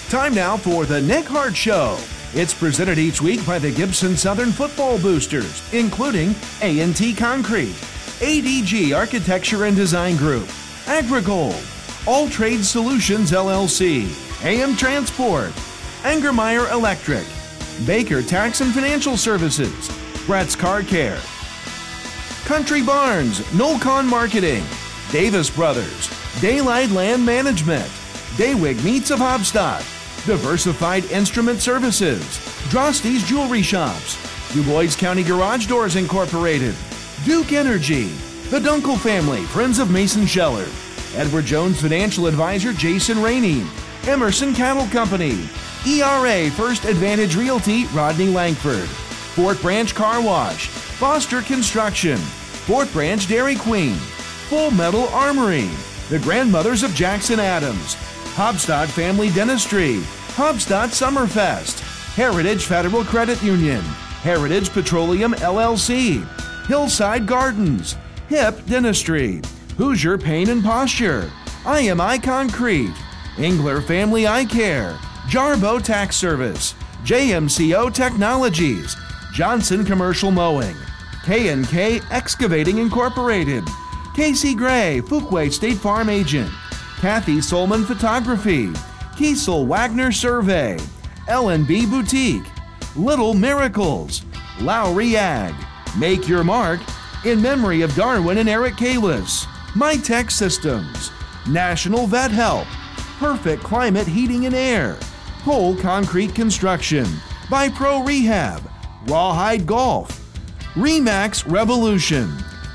Time now for the Nick Hart Show. It's presented each week by the Gibson Southern Football Boosters, including A&T Concrete, ADG Architecture and Design Group, Agrigold, All Trade Solutions LLC, AM Transport, Angermeyer Electric, Baker Tax and Financial Services, Brett's Car Care, Country Barns, Nolcon Marketing, Davis Brothers, Daylight Land Management, Daywig Meats of Hobstadt, Diversified Instrument Services, Drosty's Jewelry Shops, DuBois County Garage Doors Incorporated, Duke Energy, the Dunkel Family, Friends of Mason Scheller, Edward Jones Financial Advisor Jason Rainey, Emerson Cattle Company, ERA First Advantage Realty Rodney Langford, Fort Branch Car Wash, Foster Construction, Fort Branch Dairy Queen, Full Metal Armory, the Grandmothers of Jackson Adams, Hobstadt Family Dentistry, Hobstadt Summerfest, Heritage Federal Credit Union, Heritage Petroleum LLC, Hillside Gardens, Hip Dentistry, Hoosier Pain and Posture, IMI Concrete, Engler Family Eye Care, Jarbo Tax Service, JMCO Technologies, Johnson Commercial Mowing, K&K Excavating Incorporated, Casey Gray, Fuquay State Farm Agent, Kathy Solman Photography, Kiesel Wagner Survey, L&B Boutique, Little Miracles, Lowry Ag, Make Your Mark, in memory of Darwin and Eric Kalis, MyTech Systems, National Vet Help, Perfect Climate Heating and Air, Pole Concrete Construction, by Pro Rehab, Rawhide Golf, Remax Revolution,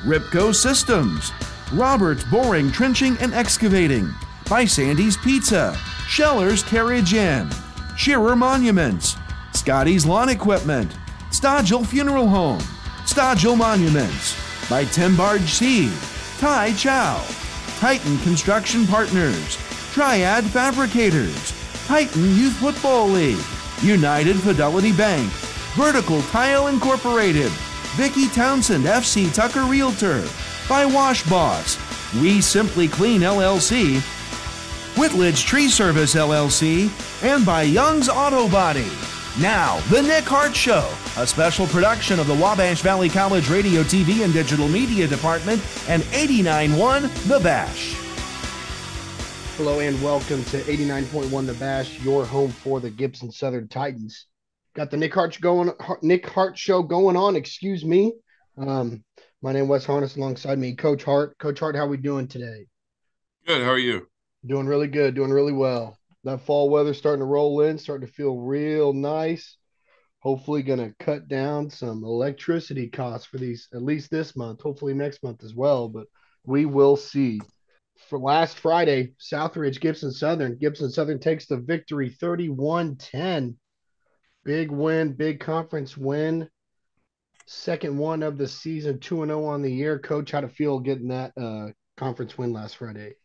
Ripco Systems, Roberts Boring, Trenching and Excavating, by Sandy's Pizza, Scheller's Carriage Inn, Shearer Monuments, Scotty's Lawn Equipment, Stodgel Funeral Home, Stodgel Monuments, by Tim Barge Seed, Tai Chow, Titan Construction Partners, Triad Fabricators, Titan Youth Football League, United Fidelity Bank, Vertical Tile Incorporated, Vicky Townsend FC Tucker Realtor, by Wash Boss, We Simply Clean LLC, Whitledge Tree Service LLC, and by Young's Auto Body. Now, The Nick Hart Show, a special production of the Wabash Valley College Radio, TV, and Digital Media Department and 89.1 The Bash. Hello and welcome to 89.1 The Bash, your home for the Gibson Southern Titans. Got the Nick Hart Show going on, excuse me. My name is Wes Harness, alongside me, Coach Hart. Coach Hart, how are we doing today? Good. How are you? Doing really good, doing really well. That fall weather starting to roll in, starting to feel real nice. Hopefully going to cut down some electricity costs for these, at least this month, hopefully next month as well, but we will see. For last Friday, Southridge, Gibson Southern takes the victory 31-10. Big win, big conference win. Second one of the season, 2-0 on the year. Coach, how'd it feel getting that conference win last Friday?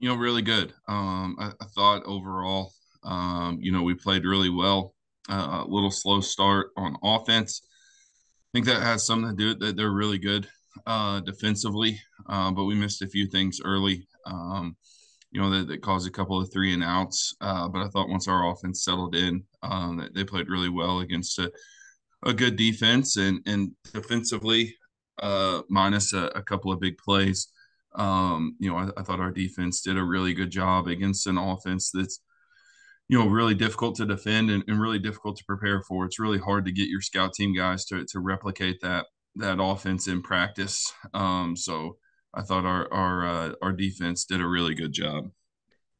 Really good. I thought overall, we played really well. A little slow start on offense. I think that has something to do with that. They're really good defensively, but we missed a few things early, that caused a couple of 3 and outs. But I thought once our offense settled in, that they played really well against a good defense and defensively, minus a couple of big plays. I thought our defense did a really good job against an offense that's, really difficult to defend and really difficult to prepare for. It's really hard to get your scout team guys to replicate that offense in practice. So I thought our defense did a really good job.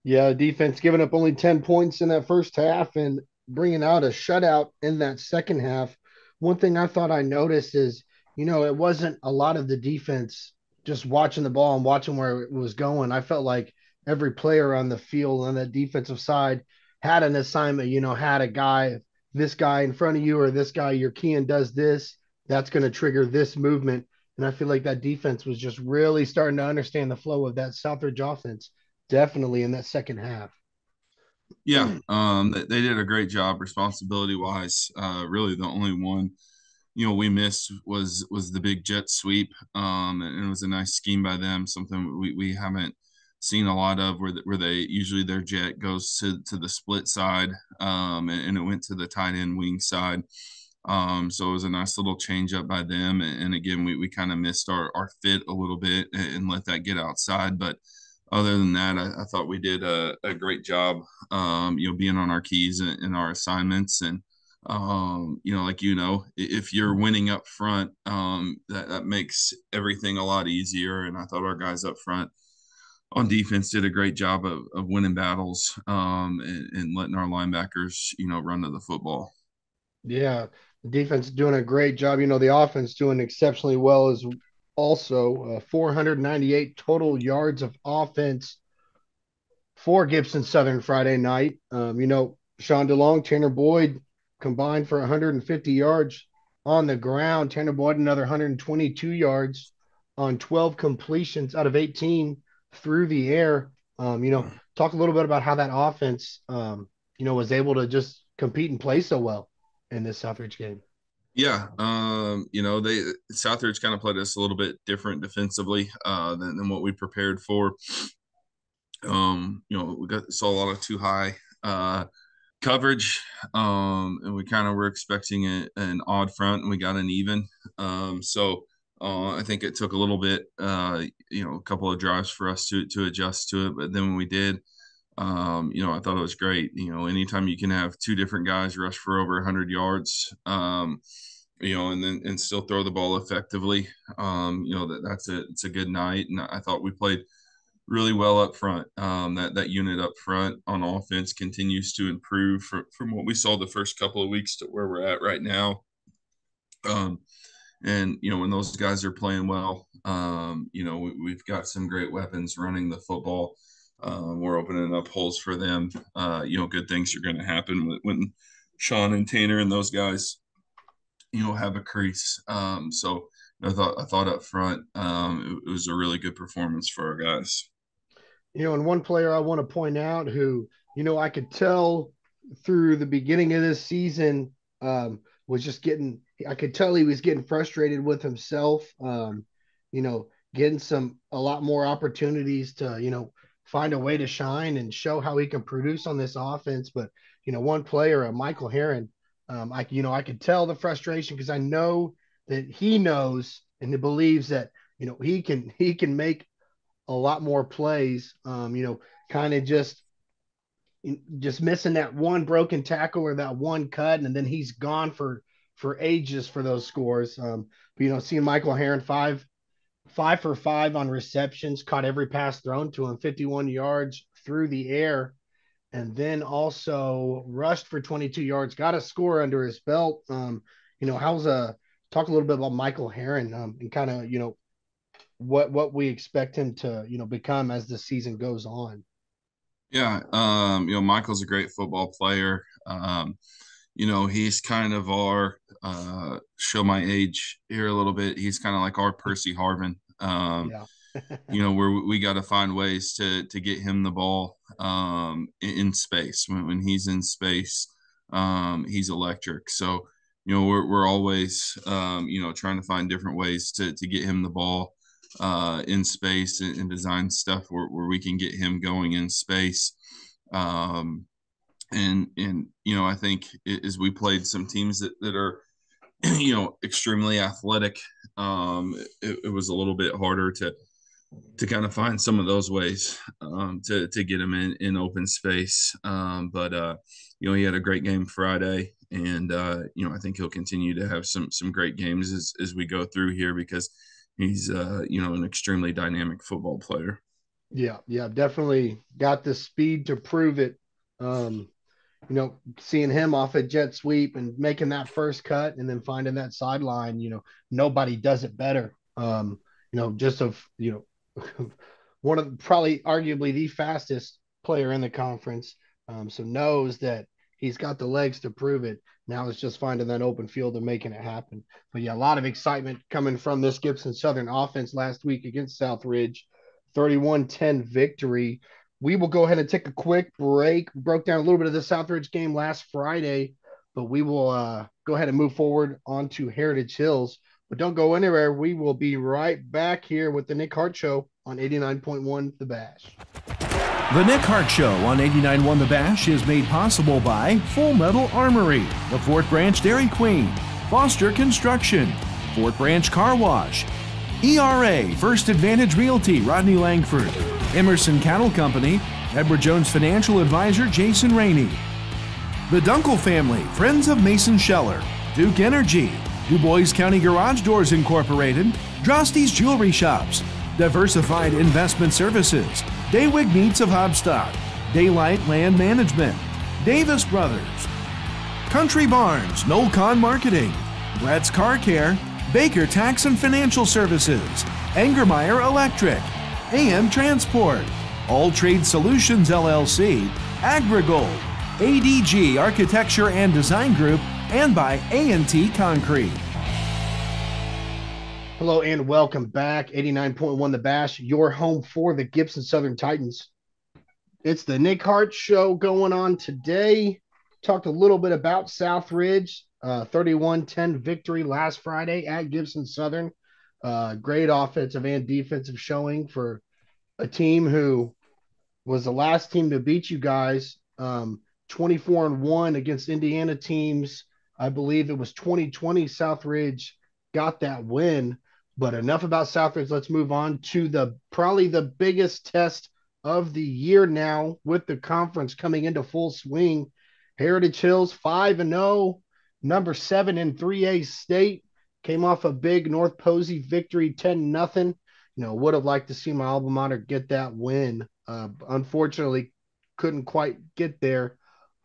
Yeah, defense giving up only 10 points in that first half and bringing out a shutout in that second half. One thing I thought I noticed is, it wasn't a lot of the defense just watching the ball and watching where it was going. I felt like every player on the field on that defensive side had an assignment, had a guy, this guy in front of you or this guy, your keying does this, that's going to trigger this movement. And I feel like that defense was just really starting to understand the flow of that Southridge offense, definitely in that second half. Yeah, they did a great job responsibility-wise. Really the only one we missed was the big jet sweep, and it was a nice scheme by them, something we haven't seen a lot of where they usually their jet goes to the split side, and it went to the tight end wing side. So it was a nice little change up by them. And again, we kind of missed our fit a little bit and let that get outside. But other than that, I thought we did a great job, being on our keys and our assignments. And, like, if you're winning up front, that makes everything a lot easier. And I thought our guys up front on defense did a great job of winning battles, and letting our linebackers, run to the football. Yeah, the defense is doing a great job. The offense doing exceptionally well as also 498 total yards of offense for Gibson Southern Friday night. Sean DeLong, Tanner Boyd combined for 150 yards on the ground. Tanner Boyd another 122 yards on 12 completions out of 18 through the air. Talk a little bit about how that offense, was able to just compete and play so well in this Southridge game. Yeah, they Southridge kind of played us a little bit different defensively than what we prepared for. We saw a lot of too high coverage, and we kind of were expecting an odd front, and we got an even. So I think it took a little bit, a couple of drives for us to adjust to it, but then when we did, I thought it was great. Anytime you can have two different guys rush for over 100 yards, and still throw the ball effectively, it's a good night. And I thought we played really well up front. That unit up front on offense continues to improve from what we saw the first couple of weeks to where we're at right now. And when those guys are playing well, we've got some great weapons running the football. We're opening up holes for them. Good things are going to happen when Sean and Tanner and those guys, have a crease. So I thought up front, it was a really good performance for our guys. And one player I want to point out who, I could tell through the beginning of this season, I could tell he was getting frustrated with himself, getting a lot more opportunities to, find a way to shine and show how he can produce on this offense. But, one player, Michael Herron, I could tell the frustration because I know that he knows and he believes that, he can make a lot more plays, kind of just missing that one broken tackle or that one cut, and then he's gone for ages for those scores. Seeing Michael Herron five for 5 on receptions, caught every pass thrown to him, 51 yards through the air, and then also rushed for 22 yards, got a score under his belt. Talk a little bit about Michael Herron, and kind of, what we expect him to, become as the season goes on. Yeah. Michael's a great football player. He's kind of our, show my age here a little bit. He's kind of like our Percy Harvin. Yeah. Where we got to find ways to get him the ball, in space. When he's in space, he's electric. So, we're always, trying to find different ways to get him the ball, in space, and design stuff where we can get him going in space. I think as we played some teams that are, extremely athletic, it was a little bit harder to kind of find some of those ways, to get him in open space. But he had a great game Friday, and I think he'll continue to have some great games as we go through here because he's an extremely dynamic football player. Yeah, definitely got the speed to prove it. Seeing him off a jet sweep and making that first cut and then finding that sideline, nobody does it better. One of probably arguably the fastest player in the conference. So knows that he's got the legs to prove it. Now it's just finding that open field and making it happen. But yeah, a lot of excitement coming from this Gibson Southern offense last week against Southridge, 31-10 victory. We will go ahead and take a quick break. We broke down a little bit of the Southridge game last Friday, but we will go ahead and move forward onto Heritage Hills. But don't go anywhere. We will be right back here with the Nick Hart Show on 89.1 The Bash. The Nick Hart Show on 89.1 The Bash is made possible by Full Metal Armory, the Fort Branch Dairy Queen, Foster Construction, Fort Branch Car Wash, ERA, First Advantage Realty, Rodney Langford, Emerson Cattle Company, Edward Jones Financial Advisor, Jason Rainey, the Dunkel Family, Friends of Mason Scheller, Duke Energy, Du Bois County Garage Doors Incorporated, Drosty's Jewelry Shops, Diversified Investment Services, Daywig Meats of Hobstock, Daylight Land Management, Davis Brothers, Country Barns, Noel Con Marketing, Brett's Car Care, Baker Tax and Financial Services, Engermeyer Electric, AM Transport, All Trade Solutions LLC, AgriGold, ADG Architecture and Design Group, and by A&T Concrete. Hello and welcome back. 89.1 The Bash, your home for the Gibson Southern Titans. It's the Nick Hart Show going on today. Talked a little bit about Southridge, 31-10 victory last Friday at Gibson Southern. Great offensive and defensive showing for a team who was the last team to beat you guys. 24-1 against Indiana teams. I believe it was 2020 Southridge got that win. But enough about Southridge. Let's move on to probably the biggest test of the year now, with the conference coming into full swing. Heritage Hills 5-0, number 7 in 3A state, came off a big North Posey victory, 10-0. Would have liked to see my alma mater get that win. Unfortunately, couldn't quite get there.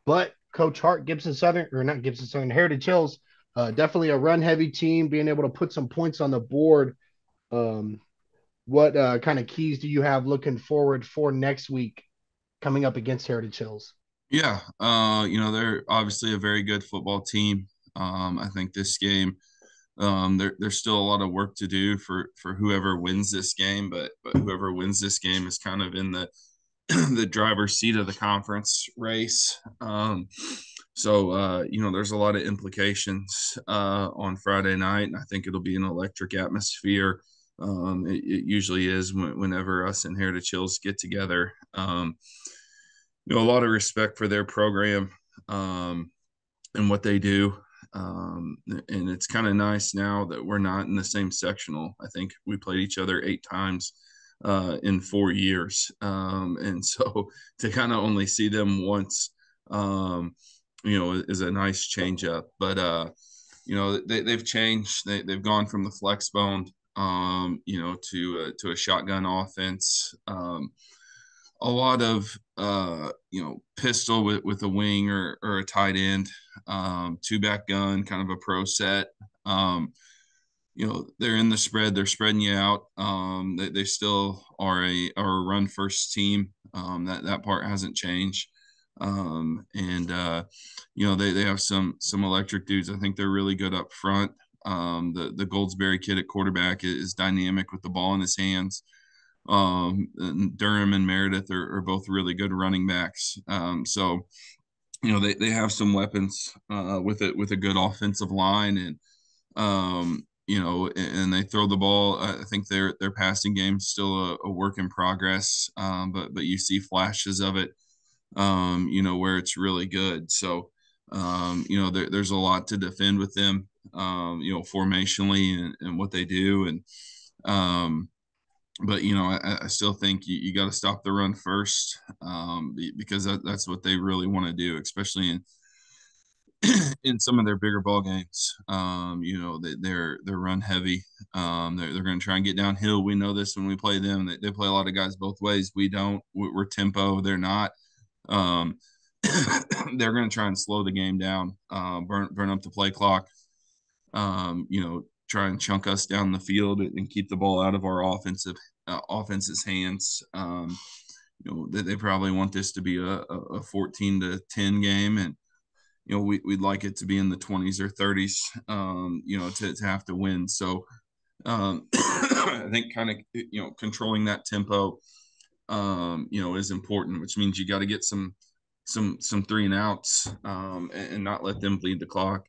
But Coach Hart, Heritage Hills, definitely a run-heavy team, being able to put some points on the board. What kind of keys do you have looking forward for next week coming up against Heritage Hills? Yeah, they're obviously a very good football team. I think this game, there's still a lot of work to do for whoever wins this game, but whoever wins this game is kind of in the the driver's seat of the conference race. So there's a lot of implications on Friday night, and I think it'll be an electric atmosphere. It usually is whenever us and Heritage Hills get together. A lot of respect for their program and what they do. And it's kind of nice now that we're not in the same sectional. I think we played each other 8 times in 4 years. And so to kind of only see them once, is a nice change up. But, they've changed. They've gone from the flex bone, to a shotgun offense. A lot of, pistol with a wing or a tight end, 2-back gun, kind of a pro set. They're in the spread. They're spreading you out. They still are a run first team. That part hasn't changed. They have some electric dudes. I think they're really good up front. The Goldsberry kid at quarterback is dynamic with the ball in his hands. And Durham and Meredith are both really good running backs. They have some weapons with a good offensive line, and and they throw the ball. I think their passing game's still a work in progress, but you see flashes of it, where it's really good. So, there's a lot to defend with them, formationally and what they do. And, but, I still think you got to stop the run first, because that's what they really want to do, especially in some of their bigger ball games. They're run heavy. They're going to try and get downhill. We know this when we play them. They play a lot of guys both ways. We don't. We're tempo. They're not. They're going to try and slow the game down, burn up the play clock. Try and chunk us down the field and keep the ball out of our offense's hands. They probably want this to be a 14-10 game, and we'd like it to be in the 20s or 30s, to have to win. So I think kind of, controlling that tempo, is important, which means you got to get some 3-and-outs, and not let them bleed the clock,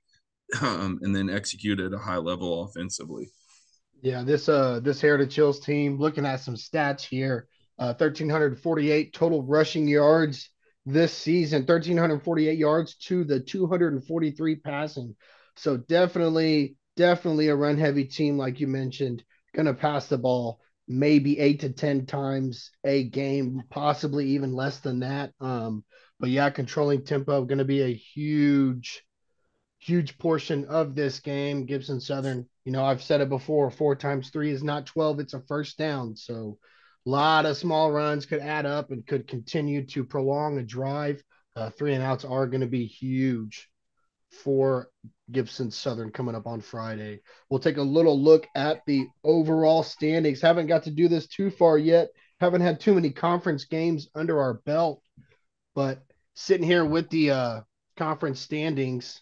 and then execute at a high level offensively. Yeah, this Heritage Hills team, looking at some stats here, 1,348 total rushing yards this season, 1,348 yards to the 243 passing. So definitely a run heavy team, like you mentioned, gonna pass the ball maybe 8 to 10 times a game, possibly even less than that. But yeah, controlling tempo gonna be a huge portion of this game. Gibson Southern, I've said it before, 4 times 3 is not 12, it's a first down. So a lot of small runs could add up and could continue to prolong a drive. 3 and outs are going to be huge for Gibson Southern coming up on Friday. We'll take a little look at the overall standings. Haven't got to do this too far yet. Haven't had too many conference games under our belt, but sitting here with the conference standings,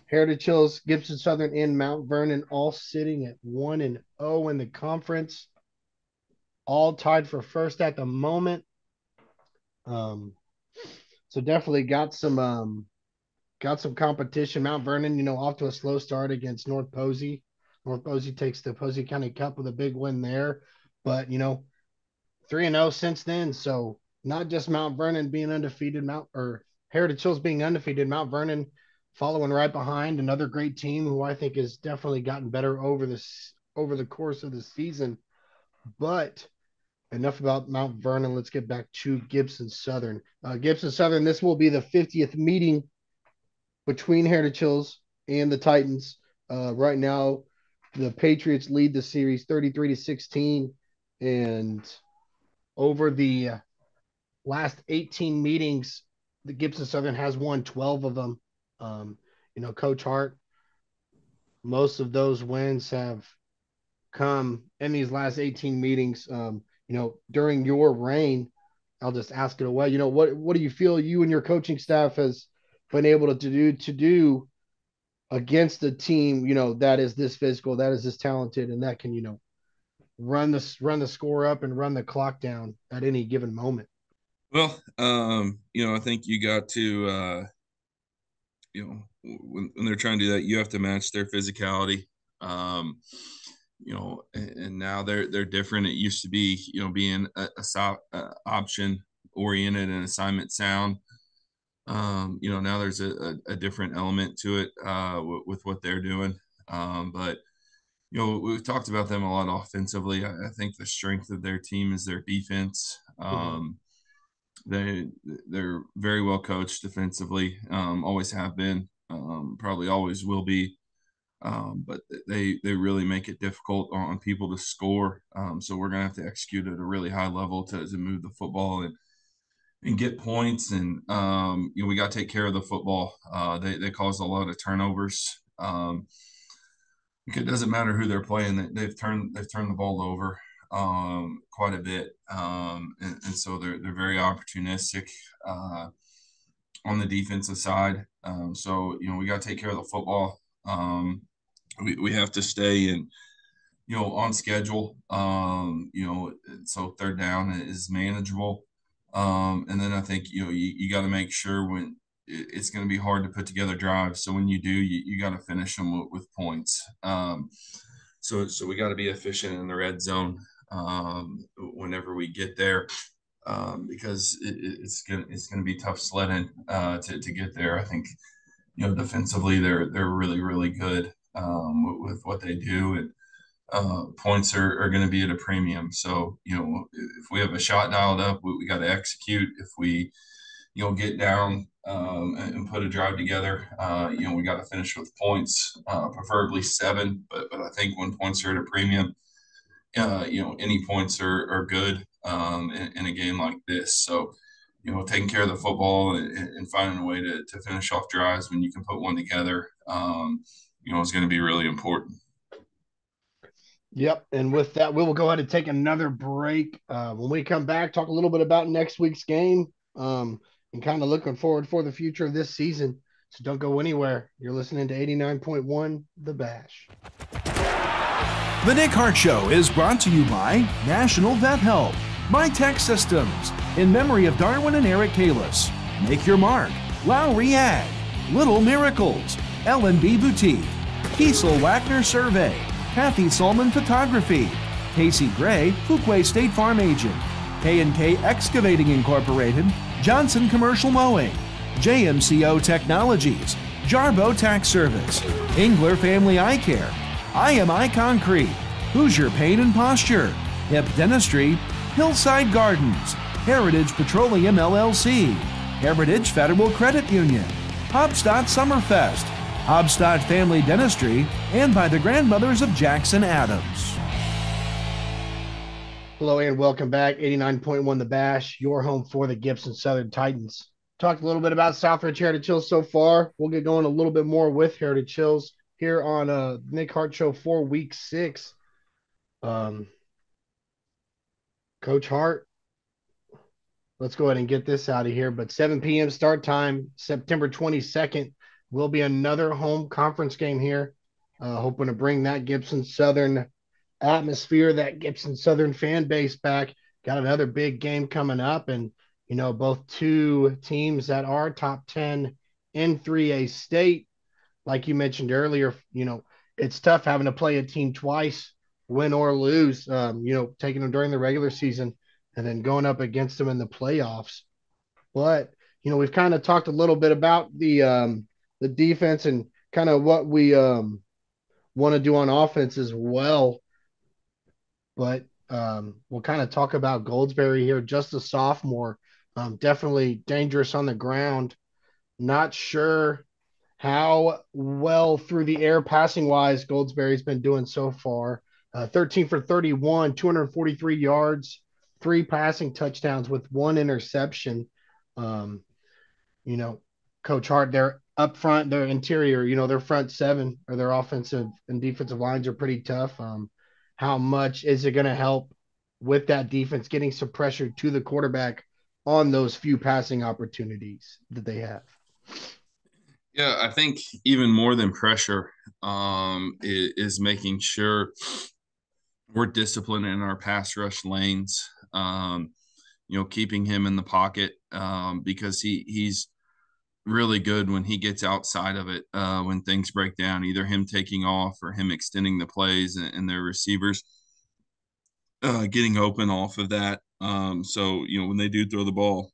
Heritage Hills, Gibson Southern, and Mount Vernon all sitting at 1-0 in the conference, all tied for first at the moment. So definitely got some competition. Mount Vernon, off to a slow start against North Posey. North Posey takes the Posey County Cup with a big win there, but 3-0 since then. So not just Mount Vernon being undefeated, Heritage Hills being undefeated, Mount Vernon following right behind, another great team who I think has definitely gotten better over the course of the season. But enough about Mount Vernon. Let's get back to Gibson Southern. Gibson Southern, this will be the 50th meeting between Heritage Hills and the Titans. Right now, the Patriots lead the series 33-16, and over the last 18 meetings, the Gibson Southern has won 12 of them. Coach Hart, most of those wins have come in these last 18 meetings. During your reign, I'll just ask it away. What do you feel you and your coaching staff has been able to do against a team, that is this physical, that is this talented, and that can, run the score up and run the clock down at any given moment? Well, I think you got to, when they're trying to do that, you have to match their physicality. And now they're different. It used to be, being a option oriented and assignment sound. Now there's a different element to it with what they're doing. But we've talked about them a lot offensively. I think the strength of their team is their defense. They're very well coached defensively. Always have been. Probably always will be. But they really make it difficult on people to score. So we're gonna have to execute at a really high level to move the football and get points. And we got to take care of the football. They cause a lot of turnovers. It doesn't matter who they're playing. They've turned the ball over quite a bit, and so they're very opportunistic on the defensive side. So we got to take care of the football. We have to stay on schedule. So third down is manageable. And then I think you got to make sure when it's going to be hard to put together drives. So when you do, you got to finish them with points. So we got to be efficient in the red zone whenever we get there, because it's gonna be tough sledding to get there. I think defensively they're really really good with what they do, and points are going to be at a premium. So if we have a shot dialed up, we got to execute. If we get down and put a drive together, we got to finish with points, preferably 7. But I think when points are at a premium, any points are good in a game like this. So, taking care of the football and finding a way to finish off drives when you can put one together, is going to be really important. Yep. And with that, we will go ahead and take another break. When we come back, talk a little bit about next week's game, and kind of looking forward for the future of this season. So don't go anywhere. You're listening to 89.1 The Bash. The Nick Hart Show is brought to you by National Vet Help, by Tech Systems, in memory of Darwin and Eric Kalis, Make Your Mark, Lowry Ag, Little Miracles, L&B Boutique, Kiesel Wagner Survey, Kathy Solman Photography, Casey Gray, Fuquay State Farm Agent, K&K Excavating Incorporated, Johnson Commercial Mowing, JMCO Technologies, Jarbo Tax Service, Engler Family Eye Care, IMI Concrete, Hoosier Pain and Posture, Hip Dentistry, Hillside Gardens, Heritage Petroleum LLC, Heritage Federal Credit Union, Hobstadt Summerfest, Hobstadt Family Dentistry, and by the grandmothers of Jackson Adams. Hello and welcome back. 89.1 The Bash, your home for the Gibson Southern Titans. Talked a little bit about Southridge Heritage Hills so far. We'll get going a little bit more with Heritage Hills here on Nick Hart Show for Week 6. Coach Hart, let's go ahead and get this out of here. But 7 p.m. start time, September 22nd, will be another home conference game here. Hoping to bring that Gibson Southern atmosphere, that Gibson Southern fan base back. Got another big game coming up, and both two teams that are top 10 in 3A state. Like you mentioned earlier, it's tough having to play a team twice, win or lose, taking them during the regular season and then going up against them in the playoffs. But, we've kind of talked a little bit about the defense and kind of what we want to do on offense as well. But we'll kind of talk about Goldsberry here, just a sophomore, definitely dangerous on the ground. Not sure how well through the air passing-wise Goldsberry's been doing so far. 13 for 31, 243 yards, 3 passing touchdowns with 1 interception. Coach Hart, they're up front, their interior, their front 7 or their offensive and defensive lines are pretty tough. How much is it going to help with that defense getting some pressure to the quarterback on those few passing opportunities that they have? Yeah, I think even more than pressure is making sure we're disciplined in our pass rush lanes, keeping him in the pocket because he's really good when he gets outside of it, when things break down, either him taking off or him extending the plays and their receivers getting open off of that. So, when they do throw the ball,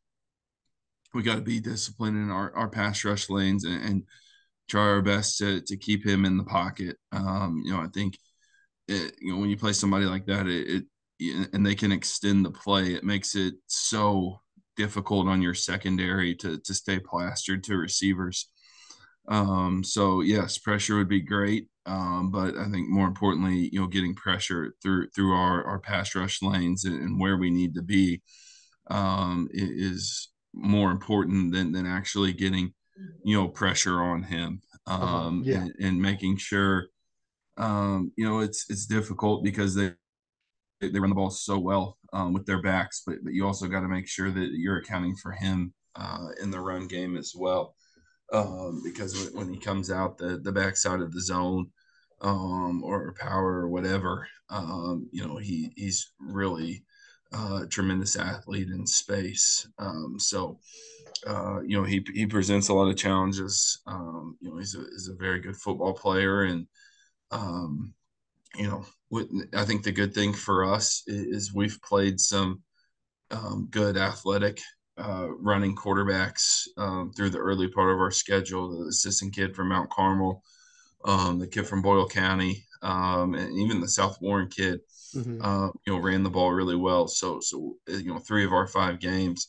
we got to be disciplined in our pass rush lanes and try our best to keep him in the pocket. I think, when you play somebody like that, and they can extend the play, it makes it so difficult on your secondary to stay plastered to receivers. So yes, pressure would be great. But I think more importantly, getting pressure through our pass rush lanes and where we need to be is more important than actually getting, pressure on him. And making sure, it's difficult because they run the ball so well with their backs, but you also got to make sure that you're accounting for him in the run game as well. Because when he comes out the backside of the zone or power or whatever, he's really a tremendous athlete in space. He presents a lot of challenges. He's a very good football player, and I think the good thing for us is we've played some good athletic running quarterbacks through the early part of our schedule. The assistant kid from Mount Carmel, the kid from Boyle County, and even the South Warren kid, ran the ball really well. So 3 of our 5 games,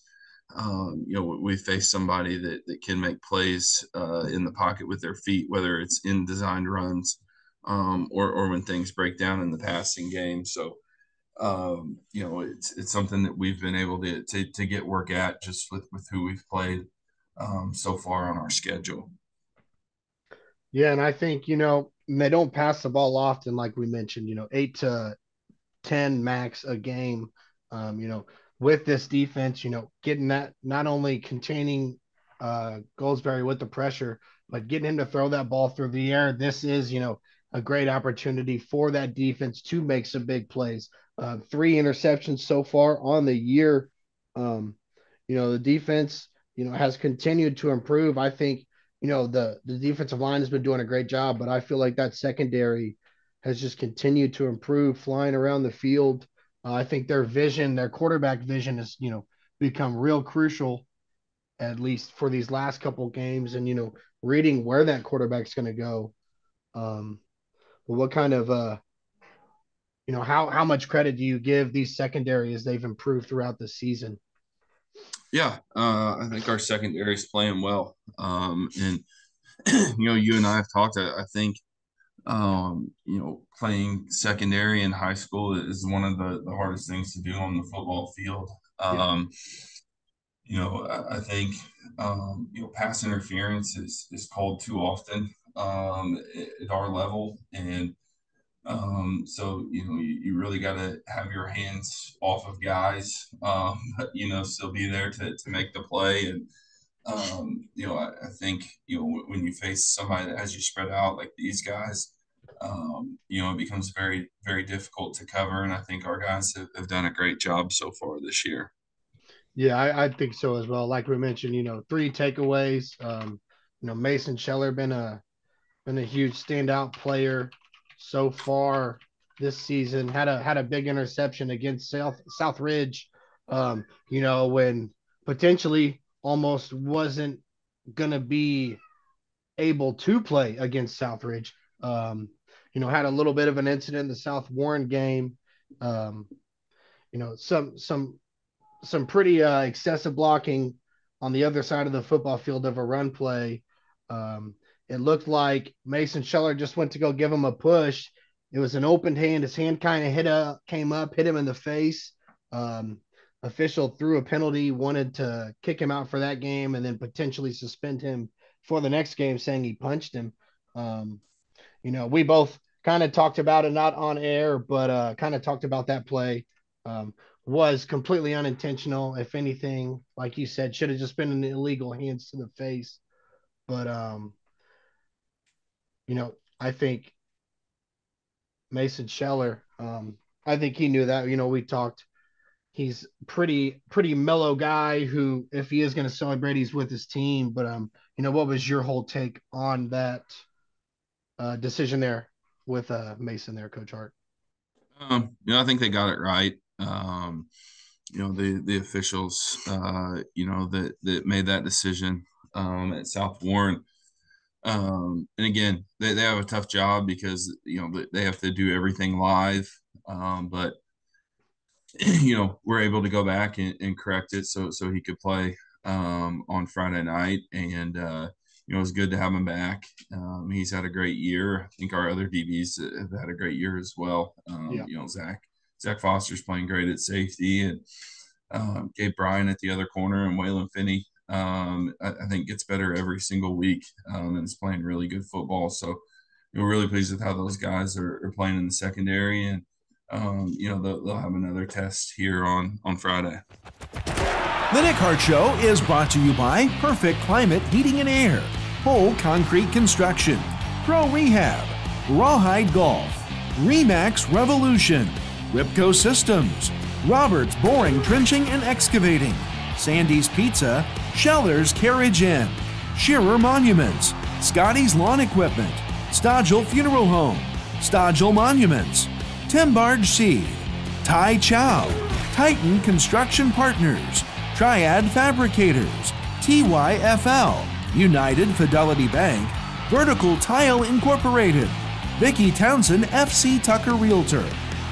we face somebody that can make plays in the pocket with their feet, whether it's in designed runs or when things break down in the passing game. So, it's something that we've been able to get work at just with who we've played so far on our schedule. Yeah, and I think, they don't pass the ball often, like we mentioned, 8 to 10 max a game. With this defense, getting that, not only containing Goldsberry with the pressure, but getting him to throw that ball through the air. This is, a great opportunity for that defense to make some big plays. 3 interceptions so far on the year. The defense, has continued to improve. I think, the defensive line has been doing a great job, but I feel like that secondary, has just continued to improve, flying around the field. I think their quarterback vision has, become real crucial, at least for these last couple games, and reading where that quarterback's going to go. Um, what kind of how much credit do you give these secondary as they've improved throughout the season? Yeah, I think our secondary is playing well. And you and I have talked. I think playing secondary in high school is one of the hardest things to do on the football field. Yeah. I think pass interference is called too often at our level, and so you really got to have your hands off of guys, but still be there to make the play. And I think when you face somebody that has you spread out like these guys, it becomes very very difficult to cover. And I think our guys have done a great job so far this year. Yeah, I think so as well. Like we mentioned, three takeaways. Mason Scheller been a huge standout player so far this season. Had a big interception against South Ridge. When potentially almost wasn't gonna be able to play against Southridge. Had a little bit of an incident in the South Warren game. Um, some pretty excessive blocking on the other side of the football field of a run play. Um, it looked like Mason Scheller just went to go give him a push. It was an open hand. His hand kind of came up, hit him in the face. Official threw a penalty, wanted to kick him out for that game and then potentially suspend him for the next game, saying he punched him. We both kind of talked about it, not on air, but kind of talked about that play. Um, was completely unintentional. If anything, like you said, should have just been an illegal hands to the face. But I think Mason Scheller, I think he knew that. We talked. He's pretty mellow guy who, if he is going to celebrate, he's with his team. But what was your whole take on that decision there with Mason there, Coach Hart? I think they got it right. The officials, that made that decision at South Warren. And again, they have a tough job because they have to do everything live. But we're able to go back and correct it so he could play on Friday night, and it was good to have him back. He's had a great year. I think our other DBs have had a great year as well. Yeah. Zach Foster's playing great at safety, and Gabe Bryan at the other corner, and Waylon Finney. I think gets better every single week, and is playing really good football. So we're really pleased with how those guys are playing in the secondary, and they'll have another test here on Friday. The Nick Hart Show is brought to you by Perfect Climate Heating and Air, Pole Concrete Construction, Pro Rehab, Rawhide Golf, Remax Revolution, Ripco Systems, Roberts Boring, Trenching and Excavating, Sandy's Pizza, Scheller's Carriage Inn, Shearer Monuments, Scotty's Lawn Equipment, Stodgel Funeral Home, Stodgel Monuments, Timbarge Seed, Tai Chow, Titan Construction Partners, Triad Fabricators, TYFL, United Fidelity Bank, Vertical Tile Incorporated, Vicki Townsend FC Tucker Realtor,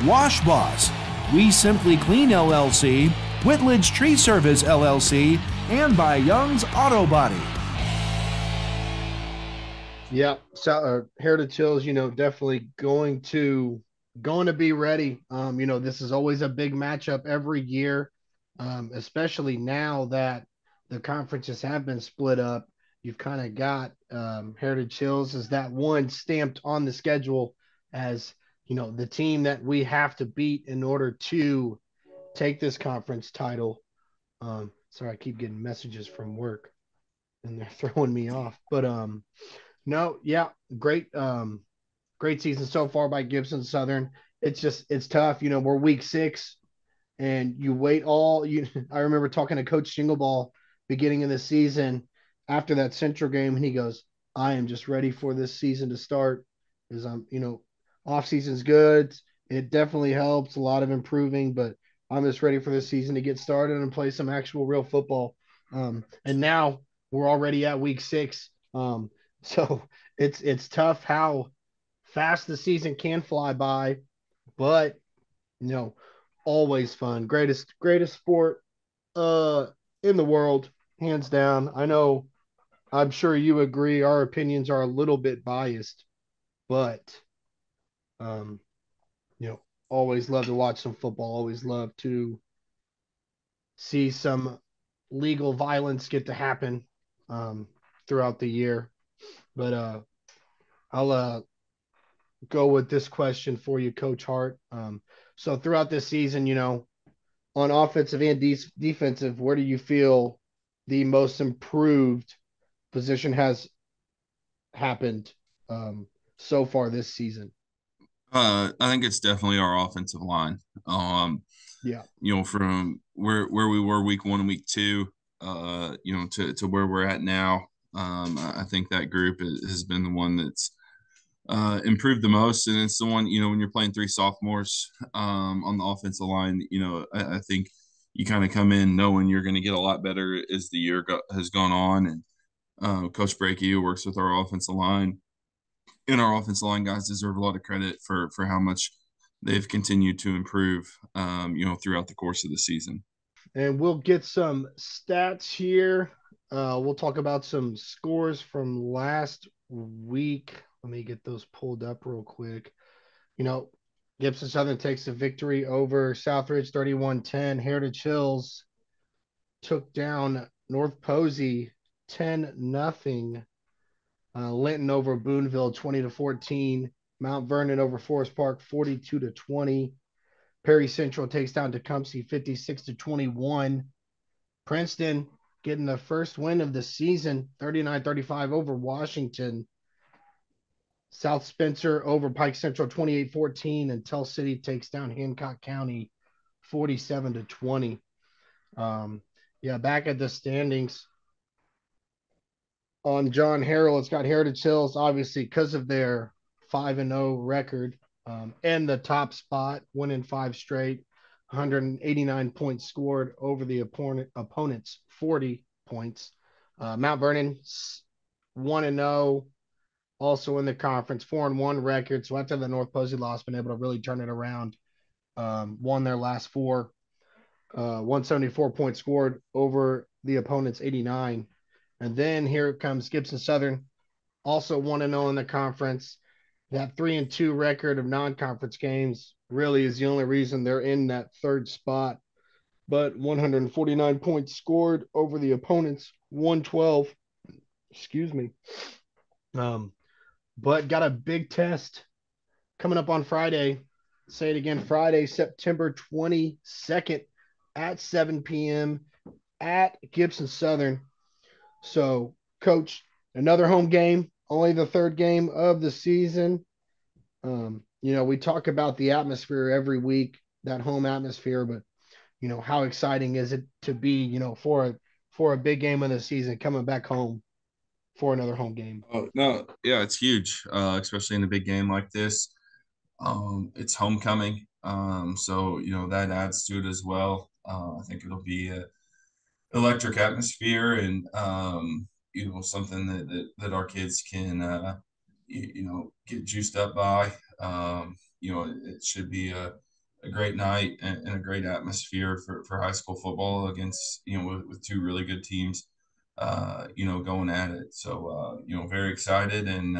Wash Boss, We Simply Clean LLC, Whitledge Tree Service LLC, and by Young's Auto Body. Yeah, so Heritage Hills, definitely going to be ready. This is always a big matchup every year, especially now that the conferences have been split up. You've kind of got Heritage Hills as that one stamped on the schedule as the team that we have to beat in order to take this conference title. Sorry, I keep getting messages from work and they're throwing me off. But no, yeah, great season so far by Gibson Southern. It's tough. We're week 6 and you wait I remember talking to Coach Jingleball beginning of the season after that Central game, and he goes, I am just ready for this season to start, because Off season's good. It definitely helps. A lot of improving, but I'm just ready for this season to get started and play some actual real football. And now we're already at week 6. So it's tough how fast the season can fly by, but you know, always fun. Greatest sport uh in the world, hands down. I know I'm sure you agree our opinions are a little bit biased, but um you know, always love to watch some football, always love to see some legal violence get to happen um throughout the year. But I'll go with this question for you, Coach Hart. So throughout this season, on offensive and defensive, where do you feel the most improved position has happened um, so far this season? I think it's definitely our offensive line. Yeah. From where we were week 1 and week 2, to where we're at now. I think that group has been the one that's improved the most, and it's the one, when you're playing 3 sophomores on the offensive line. I think you kind of come in knowing you're going to get a lot better as the year has gone on, and Coach Breaky, who works with our offensive line, and our offensive line guys deserve a lot of credit for how much they've continued to improve, throughout the course of the season. And we'll get some stats here. We'll talk about some scores from last week. Let me get those pulled up real quick. Gibson Southern takes the victory over Southridge 31-10. Heritage Hills took down North Posey 10-0. Linton over Boonville 20-14. Mount Vernon over Forest Park 42-20. Perry Central takes down Tecumseh 56-21. Princeton getting the first win of the season 39-35 over Washington. South Spencer over Pike Central 28-14, and Tell City takes down Hancock County 47-20. Back at the standings on John Harrell, it's got Heritage Hills, obviously, because of their 5-0 record, and the top spot, winning 5 straight, 189 points scored over the opponent's 40 points. Mount Vernon 1-0, also in the conference, 4-1 record. So after the North Posey loss, been able to really turn it around. Won their last 4, 174 points scored over the opponent's 89. And then here comes Gibson Southern, also 1-0 in the conference. That 3-2 record of non-conference games really is the only reason they're in that 3rd spot. But 149 points scored over the opponent's 112. Excuse me. But got a big test coming up on Friday. Say it again, Friday, September 22nd at 7 p.m. at Gibson Southern. So, Coach, another home game, only the 3rd game of the season. We talk about the atmosphere every week, that home atmosphere, but how exciting is it to be, for a big game of the season coming back home for another home game? Oh no, yeah, it's huge, especially in a big game like this. It's homecoming, so that adds to it as well. I think it'll be a electric atmosphere, and something that our kids can get juiced up by. It should be a great night and a great atmosphere for high school football against with 2 really good teams going at it. So very excited, and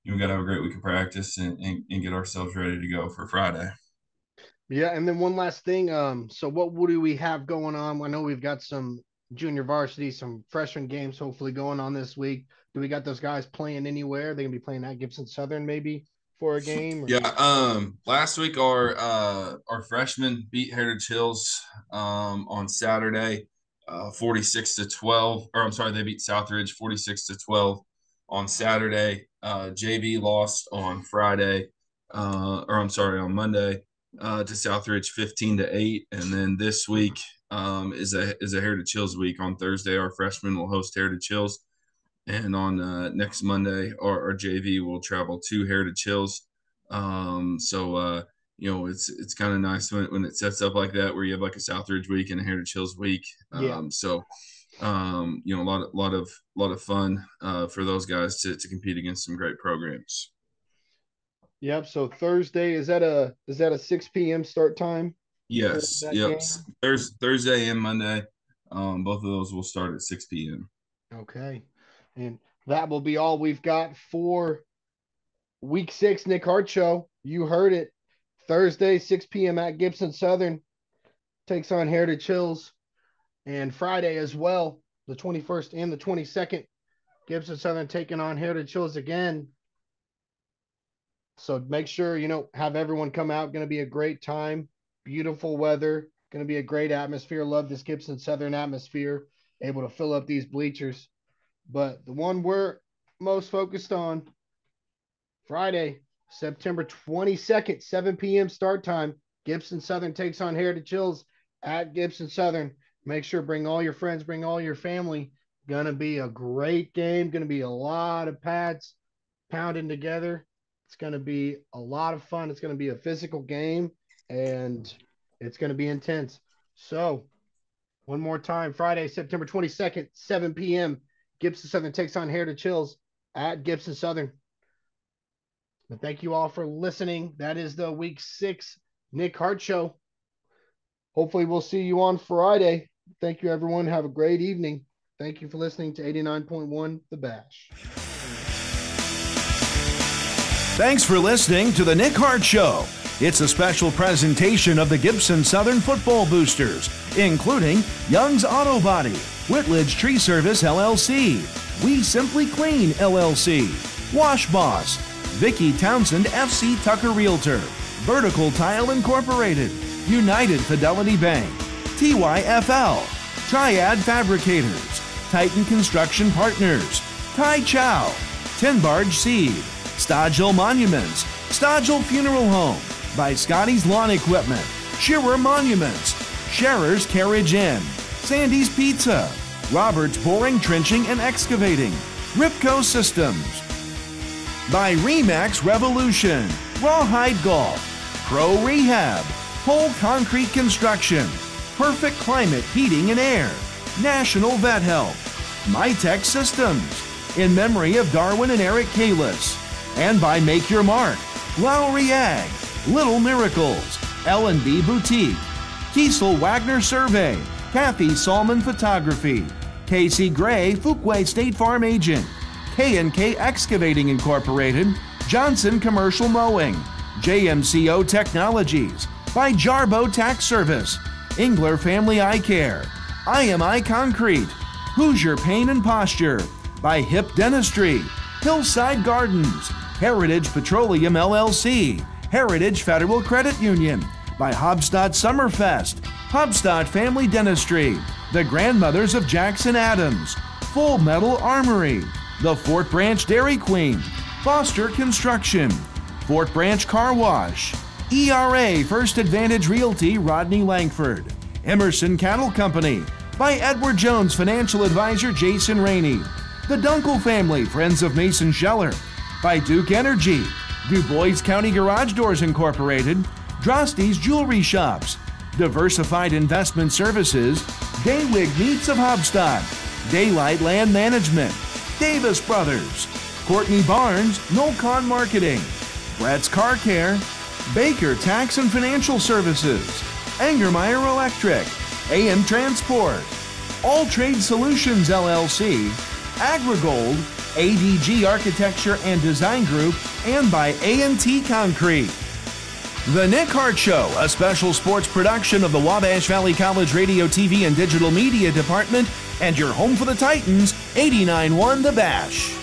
we got to have a great week of practice and get ourselves ready to go for Friday. Yeah, and then one last thing. So what do we have going on? I know we've got some junior varsity, some freshman games hopefully going on this week. Do we got those guys playing anywhere? They gonna be playing at Gibson Southern maybe for a game? Or? Yeah. Last week our freshmen beat Heritage Hills on Saturday, 46-12. Or I'm sorry, they beat Southridge 46-12 on Saturday. JV lost on Friday, on Monday, to Southridge 15-8. And then this week is a Heritage Hills week. On Thursday, our freshmen will host Heritage Hills, and on next Monday, our JV will travel to Heritage Hills It's kind of nice when it sets up like that, where you have like a Southridge week and a Heritage Hills week. A lot of fun for those guys to compete against some great programs. Yep. So Thursday, is that a 6 p.m. start time? Yes. Yep. Thursday and Monday. Both of those will start at 6 p.m. Okay. And that will be all we've got for week 6 Nick Hart Show. You heard it. Thursday, 6 p.m. at Gibson Southern takes on Heritage Hills. And Friday as well, the 21st and the 22nd, Gibson Southern taking on Heritage Hills again. So make sure, have everyone come out. Going to be a great time. Beautiful weather. Going to be a great atmosphere. Love this Gibson Southern atmosphere. Able to fill up these bleachers. But the one we're most focused on, Friday, September 22nd, 7 p.m. start time. Gibson Southern takes on Heritage Hills at Gibson Southern. Make sure bring all your friends, bring all your family. Going to be a great game. Going to be a lot of pads pounding together. It's going to be a lot of fun. It's going to be a physical game, and it's going to be intense. So, one more time, Friday, September 22nd, 7 p.m., Gibson Southern takes on Heritage Hills at Gibson Southern. But thank you all for listening. That is the Week 6 Nick Hart Show. Hopefully we'll see you on Friday. Thank you, everyone. Have a great evening. Thank you for listening to 89.1 The Bash. Thanks for listening to the Nick Hart Show. It's a special presentation of the Gibson Southern Football Boosters, including Young's Auto Body, Whitledge Tree Service LLC, We Simply Clean LLC, Wash Boss, Vicky Townsend FC Tucker Realtor, Vertical Tile Incorporated, United Fidelity Bank, TYFL, Triad Fabricators, Titan Construction Partners, Tai Chow, Tin Barge Seed, Stodgel Monuments, Stodgel Funeral Home, by Scotty's Lawn Equipment, Shearer Monuments, Scherer's Carriage Inn, Sandy's Pizza, Roberts Boring, Trenching, and Excavating, Ripco Systems, by Remax Revolution, Rawhide Golf, Pro Rehab, Pole Concrete Construction, Perfect Climate Heating and Air, National Vet Help, MyTech Systems, in memory of Darwin and Eric Kalis, and by Make Your Mark, Lowry Ag, Little Miracles, L&B Boutique, Kiesel Wagner Survey, Kathy Salmon Photography, Casey Gray Fuquay State Farm Agent, K&K Excavating Incorporated, Johnson Commercial Mowing, JMCO Technologies, by Jarbo Tax Service, Engler Family Eye Care, IMI Concrete, Hoosier Pain and Posture, by Hip Dentistry, Hillside Gardens, Heritage Petroleum LLC, Heritage Federal Credit Union, by Hobstadt Summerfest, Hobstadt Family Dentistry, the Grandmothers of Jackson Adams, Full Metal Armory, the Fort Branch Dairy Queen, Foster Construction, Fort Branch Car Wash, ERA First Advantage Realty Rodney Langford, Emerson Cattle Company, by Edward Jones Financial Advisor Jason Rainey, the Dunkel Family Friends of Mason Scheller, by Duke Energy, Du Bois County Garage Doors Incorporated, Drosty's Jewelry Shops, Diversified Investment Services, Daywig Meats of Hobstadt, Daylight Land Management, Davis Brothers, Courtney Barnes, Nolcon Marketing, Brett's Car Care, Baker Tax and Financial Services, Angermeyer Electric, AM Transport, All Trade Solutions LLC, AgriGold, ADG Architecture and Design Group, and by A&T Concrete. The Nick Hart Show, a special sports production of the Wabash Valley College Radio, TV, and Digital Media Department, and your home for the Titans, 89.1 The Bash.